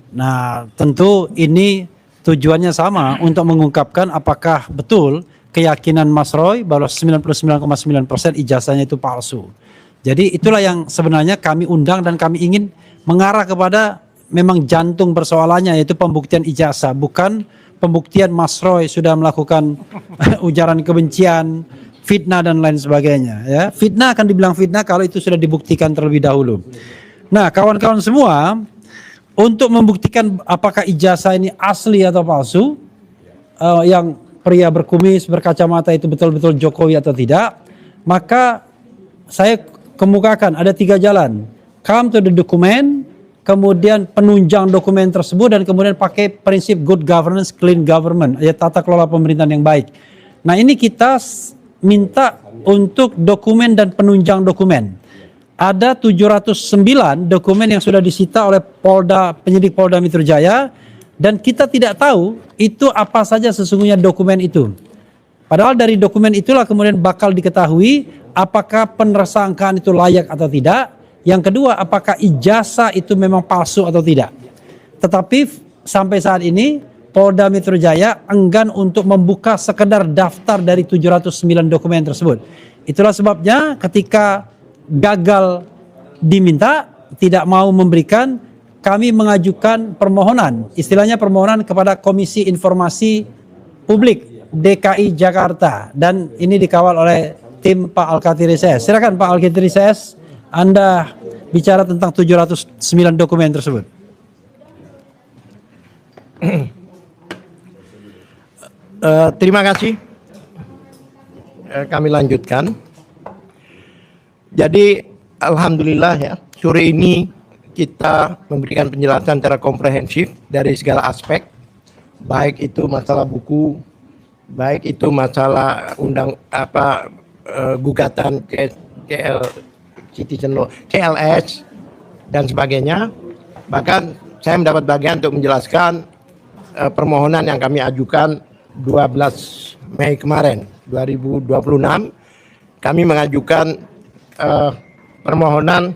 Nah, tentu ini tujuannya sama untuk mengungkapkan apakah betul keyakinan Mas Roy bahwa 99,9% ijazahnya itu palsu. Jadi itulah yang sebenarnya kami undang dan kami ingin mengarah kepada memang jantung persoalannya, yaitu pembuktian ijazah, bukan pembuktian Mas Roy sudah melakukan ujaran kebencian, fitnah dan lain sebagainya. Ya, fitnah akan dibilang fitnah kalau itu sudah dibuktikan terlebih dahulu. Nah, kawan-kawan semua, untuk membuktikan apakah ijazah ini asli atau palsu, yang pria berkumis berkacamata itu betul-betul Jokowi atau tidak, maka saya kemukakan ada 3 jalan. Come to the document, kemudian penunjang dokumen tersebut, dan kemudian pakai prinsip good governance, clean government, ya, tata kelola pemerintahan yang baik. Nah, ini kita minta untuk dokumen dan penunjang dokumen. Ada 709 dokumen yang sudah disita oleh penyidik Polda Metro Jaya, dan kita tidak tahu itu apa saja sesungguhnya dokumen itu. Padahal dari dokumen itulah kemudian bakal diketahui apakah penersangkaan itu layak atau tidak. Yang kedua, apakah ijazah itu memang palsu atau tidak. Tetapi sampai saat ini Polda Metro Jaya enggan untuk membuka sekedar daftar dari 709 dokumen tersebut. Itulah sebabnya ketika gagal diminta, tidak mau memberikan, kami mengajukan permohonan, istilahnya permohonan kepada Komisi Informasi Publik DKI Jakarta, dan ini dikawal oleh tim Pak Alkatiri CS. Silakan Pak Alkatiri CS, Anda bicara tentang 709 dokumen tersebut. Terima kasih. Kami lanjutkan. Jadi alhamdulillah ya, sore ini kita memberikan penjelasan secara komprehensif dari segala aspek, baik itu masalah buku, baik itu masalah gugatan Citizen Law, CLS dan sebagainya. Bahkan saya mendapat bagian untuk menjelaskan permohonan yang kami ajukan 12 Mei kemarin 2026. Kami mengajukan permohonan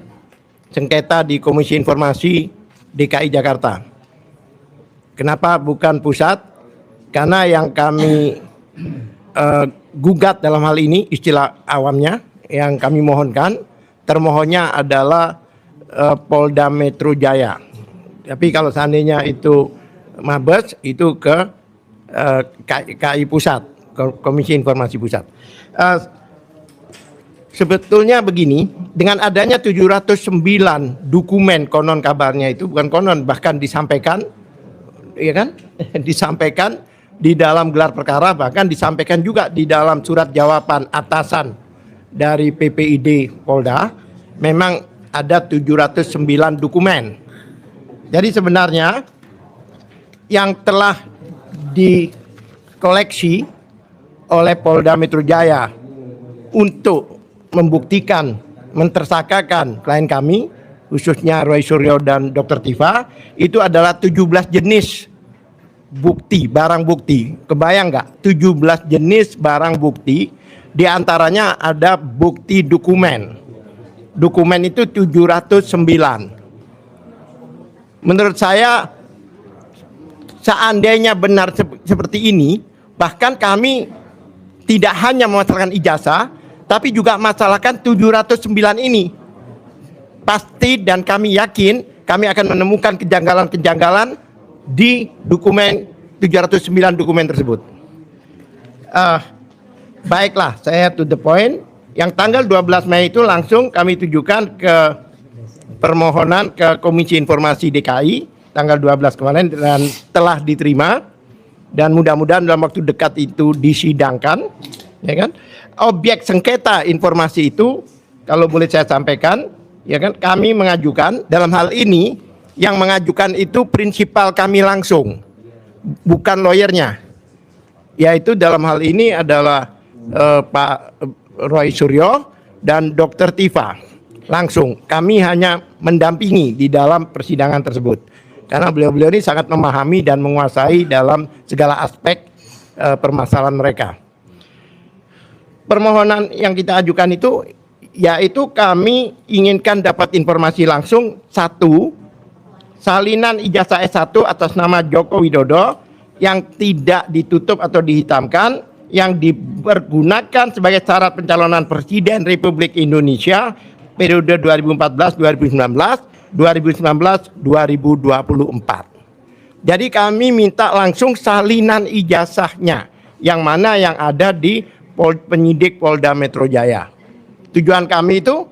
sengketa di Komisi Informasi DKI Jakarta. Kenapa bukan pusat? Karena yang kami gugat dalam hal ini, istilah awamnya yang kami mohonkan, termohonnya adalah Polda Metro Jaya. Tapi kalau seandainya itu Mabes, itu ke KI Pusat, Komisi Informasi Pusat. Sebetulnya begini, dengan adanya 709 dokumen, konon kabarnya itu bukan konon, bahkan disampaikan, ya kan? Disampaikan di dalam gelar perkara, bahkan disampaikan juga di dalam surat jawaban atasan dari PPID Polda, memang ada 709 dokumen. Jadi sebenarnya yang telah dikoleksi oleh Polda Metro Jaya untuk membuktikan, mentersangkakan klien kami, khususnya Roy Suryo dan Dr. Tifa, itu adalah 17 jenis bukti, barang bukti. Kebayang nggak? 17 jenis barang bukti, diantaranya ada bukti dokumen. Dokumen itu 709. Menurut saya, seandainya benar seperti ini, bahkan kami tidak hanya memasalahkan ijazah, tapi juga masalahkan 709 ini. Pasti dan kami yakin kami akan menemukan kejanggalan-kejanggalan di dokumen 709 dokumen tersebut. Baiklah, saya to the point. Yang tanggal 12 Mei itu langsung kami tujukan ke permohonan ke Komisi Informasi DKI tanggal 12 kemarin, dan telah diterima, dan mudah-mudahan dalam waktu dekat itu disidangkan, ya kan? Objek sengketa informasi itu, kalau boleh saya sampaikan, ya kan, kami mengajukan dalam hal ini, yang mengajukan itu prinsipal kami langsung, bukan lawyernya, yaitu dalam hal ini adalah Pak Roy Suryo dan Dr. Tifa. Langsung kami hanya mendampingi di dalam persidangan tersebut, karena beliau-beliau ini sangat memahami dan menguasai dalam segala aspek permasalahan mereka. Permohonan yang kita ajukan itu, yaitu kami inginkan dapat informasi langsung, satu, salinan ijazah S1 atas nama Joko Widodo yang tidak ditutup atau dihitamkan, yang dipergunakan sebagai syarat pencalonan Presiden Republik Indonesia periode 2014-2019, 2019-2024. Jadi kami minta langsung salinan ijazahnya, yang mana yang ada di penyidik Polda Metro Jaya. Tujuan kami itu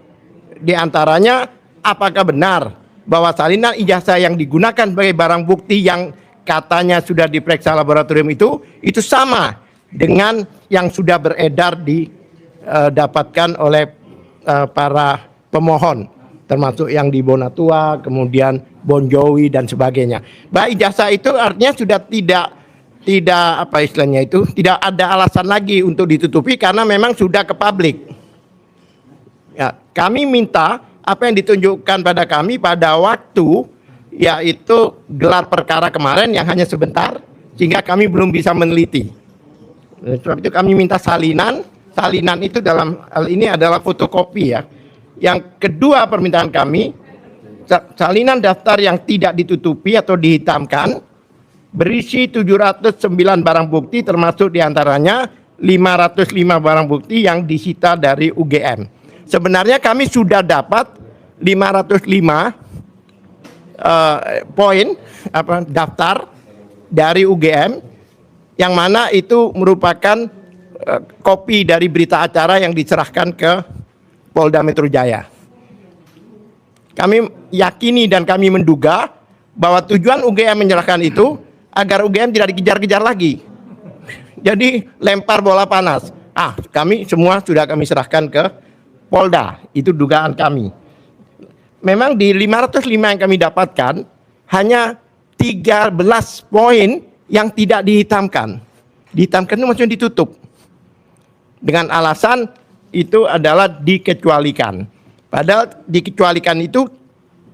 diantaranya, apakah benar bahwa salinan ijazah yang digunakan sebagai barang bukti yang katanya sudah diperiksa laboratorium itu sama dengan yang sudah beredar didapatkan oleh para pemohon, termasuk yang di Bonatua, kemudian Bon Jovi dan sebagainya. Bahwa ijazah itu artinya sudah tidak apa istilahnya itu, tidak ada alasan lagi untuk ditutupi karena memang sudah ke publik. Ya, kami minta apa yang ditunjukkan pada kami pada waktu, yaitu gelar perkara kemarin yang hanya sebentar, sehingga kami belum bisa meneliti. Sebab itu kami minta salinan itu dalam hal ini adalah fotokopi ya. Yang kedua permintaan kami, salinan daftar yang tidak ditutupi atau dihitamkan, berisi 709 barang bukti, termasuk diantaranya 505 barang bukti yang disita dari UGM. Sebenarnya kami sudah dapat 505 poin daftar dari UGM, yang mana itu merupakan kopi dari berita acara yang diserahkan ke Polda Metro Jaya. Kami yakini dan kami menduga bahwa tujuan UGM menyerahkan itu agar UGM tidak dikejar-kejar lagi. Jadi lempar bola panas. Kami semua sudah kami serahkan ke Polda, itu dugaan kami. Memang di 505 yang kami dapatkan, hanya 13 poin yang tidak dihitamkan. Dihitamkan itu maksudnya ditutup. Dengan alasan itu adalah dikecualikan. Padahal dikecualikan itu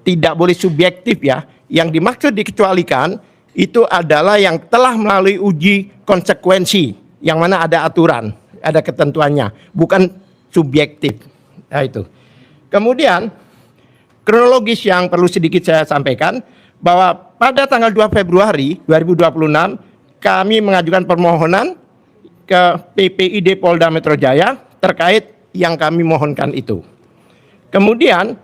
tidak boleh subjektif ya. Yang dimaksud dikecualikan itu adalah yang telah melalui uji konsekuensi, yang mana ada aturan, ada ketentuannya, bukan subjektif. Nah, itu. Kemudian kronologis yang perlu sedikit saya sampaikan, bahwa pada tanggal 2 Februari 2026 kami mengajukan permohonan ke PPID Polda Metro Jaya terkait yang kami mohonkan itu. Kemudian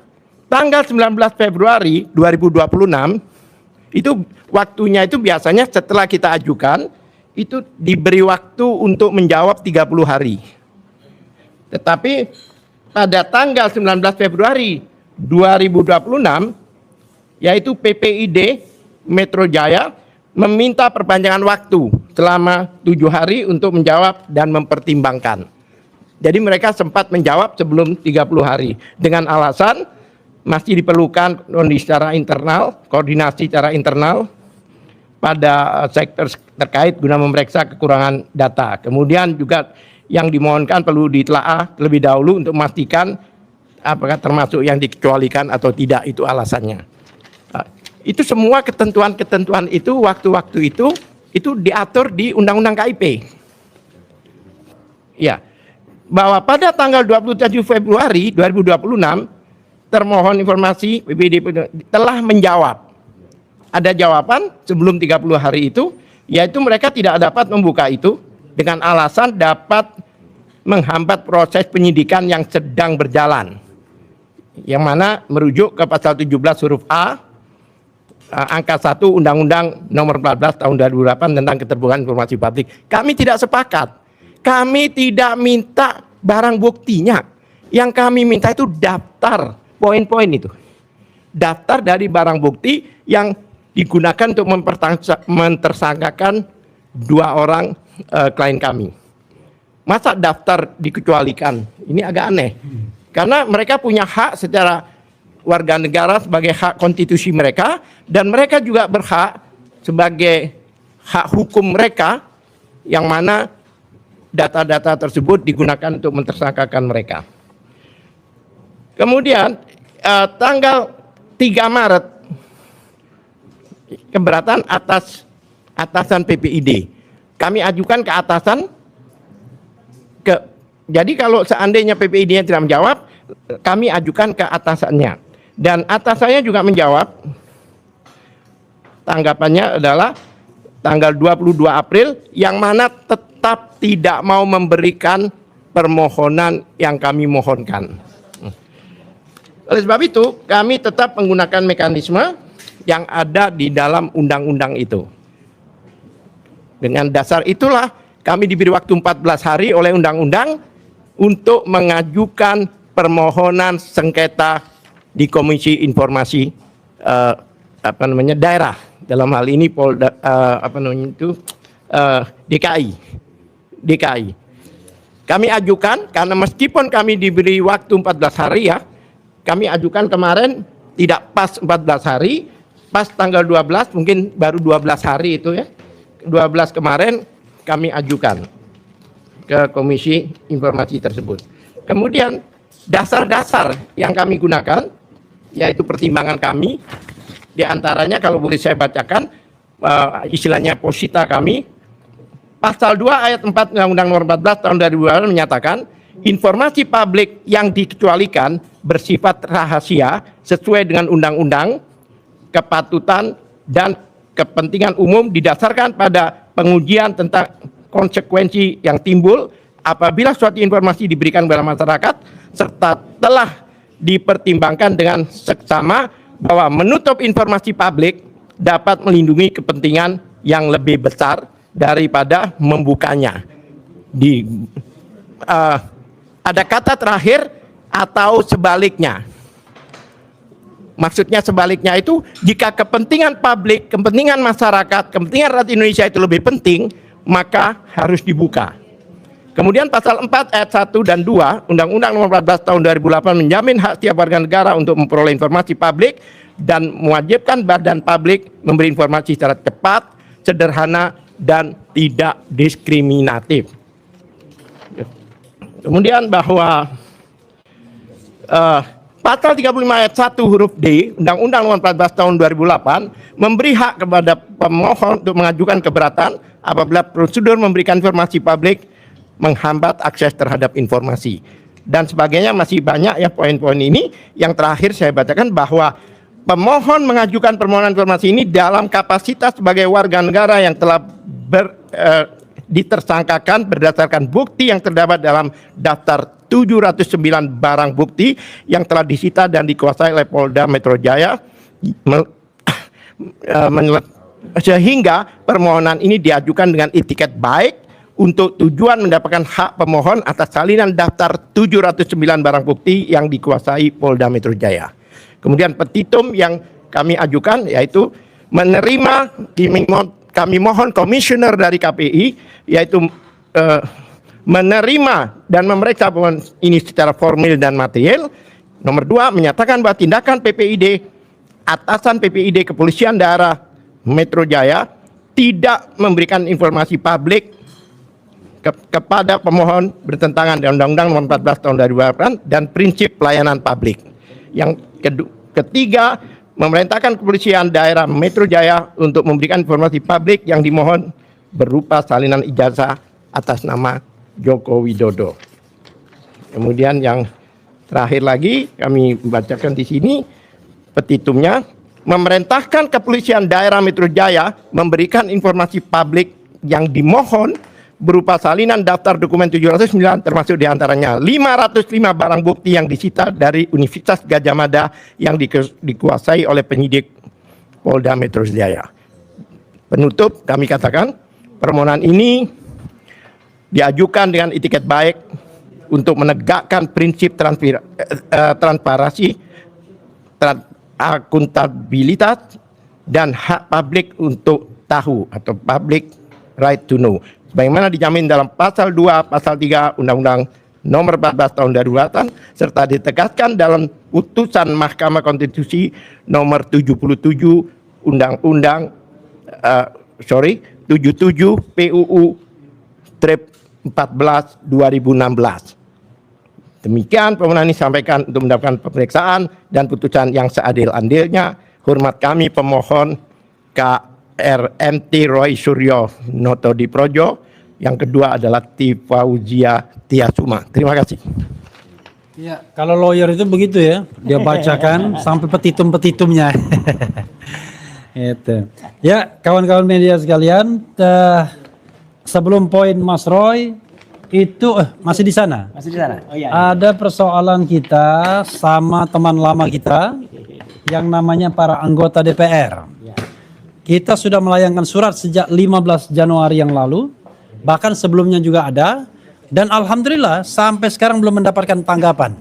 tanggal 19 Februari 2026 itu waktunya itu biasanya setelah kita ajukan itu diberi waktu untuk menjawab 30 hari. Tetapi pada tanggal 19 Februari 2026, yaitu PPID Metro Jaya meminta perpanjangan waktu selama 7 hari untuk menjawab dan mempertimbangkan. Jadi mereka sempat menjawab sebelum 30 hari dengan alasan masih diperlukan secara internal, koordinasi secara internal pada sektor terkait guna memeriksa kekurangan data. Kemudian juga yang dimohonkan perlu ditelaah terlebih dahulu untuk memastikan apakah termasuk yang dikecualikan atau tidak, itu alasannya. Itu semua ketentuan-ketentuan itu, waktu-waktu itu diatur di Undang-Undang KIP. Ya, bahwa pada tanggal 27 Februari 2026 termohon informasi PPID telah menjawab. Ada jawaban sebelum 30 hari itu, yaitu mereka tidak dapat membuka itu dengan alasan dapat menghambat proses penyidikan yang sedang berjalan, yang mana merujuk ke pasal 17 huruf A angka 1 Undang-Undang Nomor 14 Tahun 2008 tentang Keterbukaan Informasi Publik. Kami tidak sepakat. Kami tidak minta barang buktinya. Yang kami minta itu daftar poin-poin itu. Daftar dari barang bukti yang digunakan untuk mentersangkakan 2 orang klien kami. Masa daftar dikecualikan? Ini agak aneh. Karena mereka punya hak secara warga negara sebagai hak konstitusi mereka, dan mereka juga berhak sebagai hak hukum mereka, yang mana data-data tersebut digunakan untuk mentersangkakan mereka. Kemudian tanggal 3 Maret keberatan atasan PPID. Kami ajukan ke atasan, jadi kalau seandainya PPID-nya tidak menjawab, kami ajukan ke atasannya. Dan atasannya juga menjawab tanggapannya adalah tanggal 22 April yang mana tetap tidak mau memberikan permohonan yang kami mohonkan. Oleh sebab itu, kami tetap menggunakan mekanisme yang ada di dalam undang-undang itu. Dengan dasar itulah kami diberi waktu 14 hari oleh undang-undang untuk mengajukan permohonan sengketa di Komisi Informasi daerah. Dalam hal ini Polda DKI. Kami ajukan karena meskipun kami diberi waktu 14 hari ya, kami ajukan kemarin tidak pas 14 hari, pas tanggal 12 mungkin baru 12 hari itu ya. 12 kemarin kami ajukan ke Komisi Informasi tersebut. Kemudian dasar-dasar yang kami gunakan yaitu pertimbangan kami, di antaranya kalau boleh saya bacakan istilahnya posita kami. Pasal 2 ayat 4 Undang-Undang Nomor 14 tahun 2008 menyatakan informasi publik yang dikecualikan bersifat rahasia sesuai dengan undang-undang, kepatutan dan kepentingan umum didasarkan pada pengujian tentang konsekuensi yang timbul apabila suatu informasi diberikan kepada masyarakat serta telah dipertimbangkan dengan seksama bahwa menutup informasi publik dapat melindungi kepentingan yang lebih besar daripada membukanya. Ada kata terakhir atau sebaliknya. Maksudnya sebaliknya itu jika kepentingan publik, kepentingan masyarakat, kepentingan rakyat Indonesia itu lebih penting, maka harus dibuka. Kemudian pasal 4 ayat 1 dan 2 Undang-Undang Nomor 14 tahun 2008 menjamin hak setiap warga negara untuk memperoleh informasi publik dan mewajibkan badan publik memberi informasi secara cepat, sederhana dan tidak diskriminatif. Kemudian bahwa pasal 35 ayat 1 huruf D Undang-Undang Nomor 14 tahun 2008 memberi hak kepada pemohon untuk mengajukan keberatan apabila prosedur memberikan informasi publik menghambat akses terhadap informasi dan sebagainya. Masih banyak ya poin-poin ini. Yang terakhir saya bacakan bahwa pemohon mengajukan permohonan informasi ini dalam kapasitas sebagai warga negara yang telah ditersangkakan berdasarkan bukti yang terdapat dalam daftar 709 barang bukti yang telah disita dan dikuasai oleh Polda Metro Jaya, sehingga permohonan ini diajukan dengan itikat baik untuk tujuan mendapatkan hak pemohon atas salinan daftar 709 barang bukti yang dikuasai Polda Metro Jaya. Kemudian petitum yang kami ajukan yaitu menerima, kami mohon komisioner dari KPI yaitu menerima dan memeriksa ini secara formil dan material. Nomor 2, menyatakan bahwa tindakan PPID, atasan PPID Kepolisian Daerah Metro Jaya tidak memberikan informasi publik kepada pemohon bertentangan dengan Undang-Undang Nomor 14 tahun 2008 dan prinsip pelayanan publik. Yang ketiga, memerintahkan Kepolisian Daerah Metro Jaya untuk memberikan informasi publik yang dimohon berupa salinan ijazah atas nama Joko Widodo. Kemudian yang terakhir lagi kami bacakan di sini petitumnya, memerintahkan Kepolisian Daerah Metro Jaya memberikan informasi publik yang dimohon berupa salinan daftar dokumen 709 termasuk diantaranya 505 barang bukti yang disita dari Universitas Gadjah Mada yang dikuasai oleh penyidik Polda Metro Jaya. Penutup kami katakan permohonan ini diajukan dengan itikat baik untuk menegakkan prinsip transparansi, akuntabilitas dan hak publik untuk tahu atau public right to know. Sebagaimana dijamin dalam pasal 2, pasal 3 Undang-Undang Nomor 14 tahun 2008 serta ditegaskan dalam putusan Mahkamah Konstitusi Nomor 77 Undang-Undang 77 PUU Trip 14 2016. Demikian permohonan ini sampaikan untuk mendapatkan pemeriksaan dan putusan yang seadil-adilnya. Hormat kami pemohon KRMT Roy Suryo Noto Diprojo. Yang kedua adalah Tifauzia Tiasuma. Terima kasih. Ya, kalau lawyer itu begitu ya, dia bacakan sampai petitum-petitumnya. Itu. Ya, kawan-kawan media sekalian, sebelum poin Mas Roy itu masih di sana. Masih di sana. Oh iya. Ada persoalan kita sama teman lama kita yang namanya para anggota DPR. Kita sudah melayangkan surat sejak 15 Januari yang lalu, bahkan sebelumnya juga ada, dan alhamdulillah sampai sekarang belum mendapatkan tanggapan.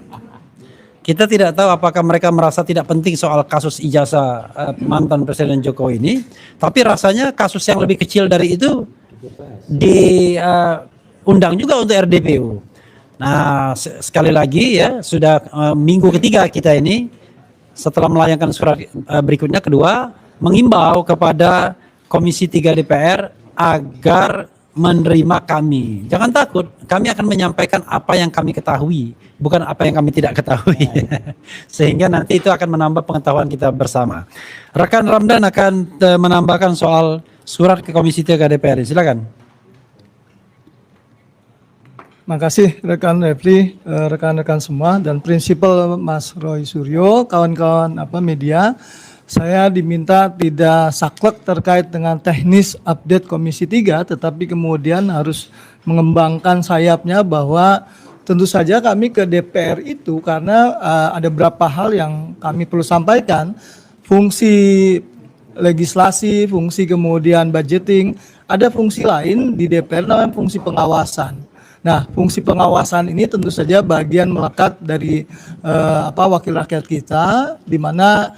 Kita tidak tahu apakah mereka merasa tidak penting soal kasus ijazah mantan Presiden Jokowi ini, tapi rasanya kasus yang lebih kecil dari itu diundang juga untuk RDPU. Nah, sekali lagi ya, sudah minggu ketiga kita ini setelah melayangkan surat berikutnya kedua, mengimbau kepada Komisi 3 DPR agar menerima kami. Jangan takut, kami akan menyampaikan apa yang kami ketahui, bukan apa yang kami tidak ketahui. Sehingga nanti itu akan menambah pengetahuan kita bersama. Rekan Ramdan akan menambahkan soal surat ke Komisi 3 DPR. Silakan. Makasih rekan Refli, rekan-rekan semua, dan prinsipal Mas Roy Suryo, kawan-kawan media. Saya diminta tidak saklek terkait dengan teknis update Komisi 3, tetapi kemudian harus mengembangkan sayapnya bahwa tentu saja kami ke DPR itu karena ada beberapa hal yang kami perlu sampaikan. Fungsi legislasi, fungsi kemudian budgeting, ada fungsi lain di DPR namanya fungsi pengawasan. Nah, fungsi pengawasan ini tentu saja bagian melekat dari wakil rakyat kita, di mana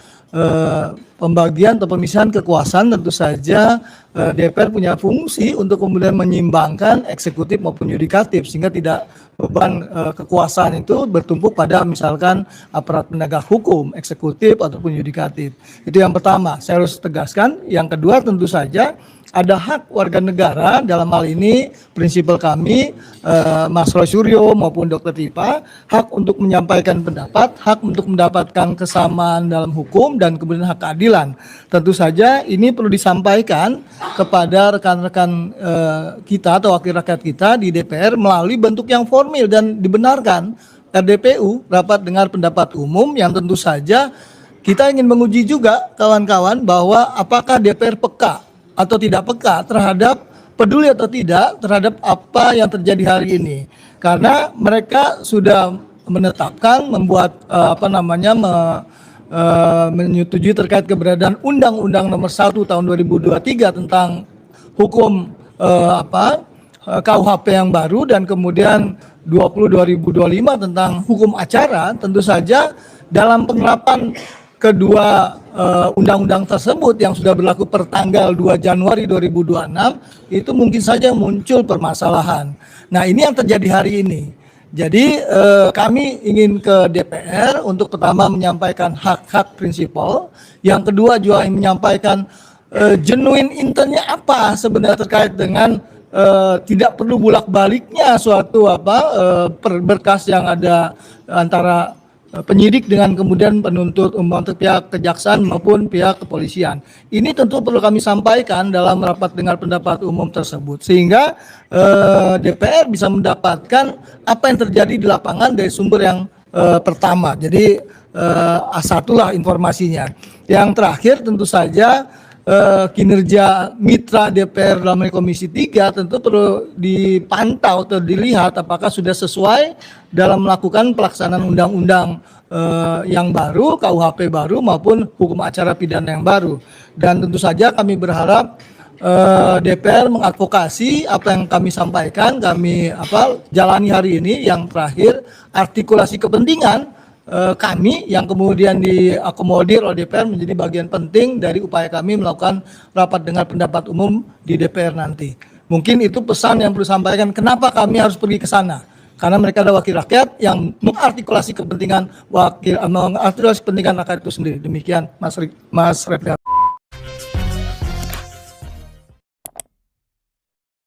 pembagian atau pemisahan kekuasaan tentu saja DPR punya fungsi untuk kemudian menyimbangkan eksekutif maupun yudikatif sehingga tidak beban kekuasaan itu bertumpuk pada misalkan aparat penegak hukum, eksekutif ataupun yudikatif. Itu yang pertama, saya harus tegaskan. Yang kedua tentu saja ada hak warga negara, dalam hal ini prinsipal kami Mas Roy Suryo maupun Dr. Tipa, hak untuk menyampaikan pendapat, hak untuk mendapatkan kesamaan dalam hukum, dan kemudian hak keadilan. Tentu saja ini perlu disampaikan kepada rekan-rekan kita atau wakil rakyat kita di DPR melalui bentuk yang formal dan dibenarkan. RDPU, rapat dengar pendapat umum, yang tentu saja kita ingin menguji juga kawan-kawan bahwa apakah DPR peka atau tidak peka terhadap, peduli atau tidak terhadap apa yang terjadi hari ini, karena mereka sudah menetapkan, membuat menyetujui terkait keberadaan Undang-Undang Nomor 1 Tahun 2023 tentang hukum KUHP yang baru, dan kemudian 2025 tentang hukum acara. Tentu saja dalam penerapan kedua undang-undang tersebut yang sudah berlaku per tanggal 2 Januari 2026 itu mungkin saja muncul permasalahan. Nah, ini yang terjadi hari ini. Jadi kami ingin ke DPR untuk pertama menyampaikan hak-hak prinsipal, yang kedua juga ingin menyampaikan genuine intentnya apa sebenarnya terkait dengan tidak perlu bolak-baliknya suatu berkas yang ada antara penyidik dengan kemudian penuntut umum, pihak kejaksaan maupun pihak kepolisian. Ini tentu perlu kami sampaikan dalam rapat dengar pendapat umum tersebut, sehingga DPR bisa mendapatkan apa yang terjadi di lapangan dari sumber yang pertama. Jadi A1 lah informasinya. Yang terakhir tentu saja kinerja mitra DPR dalam Komisi 3 tentu perlu dipantau atau dilihat apakah sudah sesuai dalam melakukan pelaksanaan undang-undang yang baru, KUHP baru maupun hukum acara pidana yang baru. Dan tentu saja kami berharap DPR mengadvokasi apa yang kami sampaikan, kami jalani hari ini. Yang terakhir, artikulasi kepentingan kami yang kemudian diakomodir oleh DPR menjadi bagian penting dari upaya kami melakukan rapat dengar pendapat umum di DPR nanti. Mungkin itu pesan yang perlu disampaikan, kenapa kami harus pergi ke sana. Karena mereka ada wakil rakyat yang mengartikulasi kepentingan mengartikulasi kepentingan rakyat itu sendiri. Demikian Mas Refli.